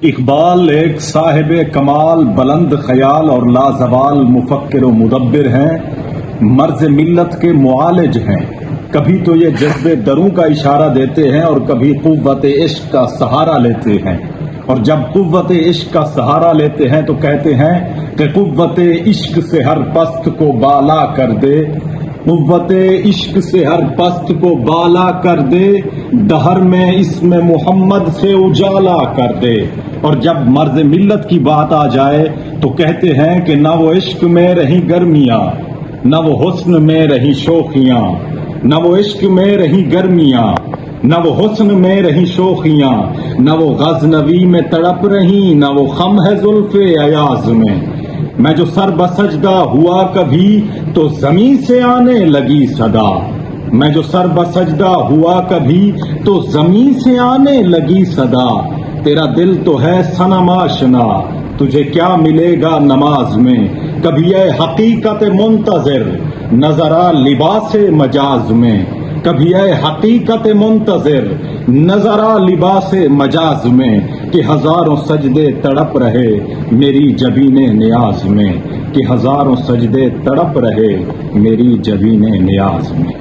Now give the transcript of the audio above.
اقبال ایک صاحب کمال، بلند خیال اور لازوال مفکر و مدبر ہیں، مرض ملت کے معالج ہیں۔ کبھی تو یہ جذب دروں کا اشارہ دیتے ہیں اور کبھی قوت عشق کا سہارا لیتے ہیں، اور جب قوت عشق کا سہارا لیتے ہیں تو کہتے ہیں کہ قوت عشق سے ہر پست کو بالا کر دے، قوت عشق سے ہر پست کو بالا کر دے، دہر میں اسم محمد سے اجالا کر دے۔ اور جب مرض ملت کی بات آ جائے تو کہتے ہیں کہ نہ وہ عشق میں رہی گرمیاں، نہ وہ حسن میں رہی شوخیاں، نہ وہ عشق میں رہی گرمیاں، نہ وہ حسن میں رہی شوخیاں، نہ وہ غزنوی میں تڑپ رہی، نہ وہ خم ہے زلف ایاز میں۔ میں جو سر بسجدہ ہوا کبھی تو زمین سے آنے لگی صدا، میں جو سر بسجدہ ہوا کبھی تو زمین سے آنے لگی صدا۔ تیرا دل تو ہے صنم آشنا، تجھے کیا ملے گا نماز میں؟ کبھی اے حقیقت منتظر نظر آ لباس مجاز میں، کبھی اے حقیقت منتظر نظر آ لباس مجاز میں، کہ ہزاروں سجدے تڑپ رہے میری جبین نیاز میں، کہ ہزاروں سجدے تڑپ رہے میری جبین نیاز میں۔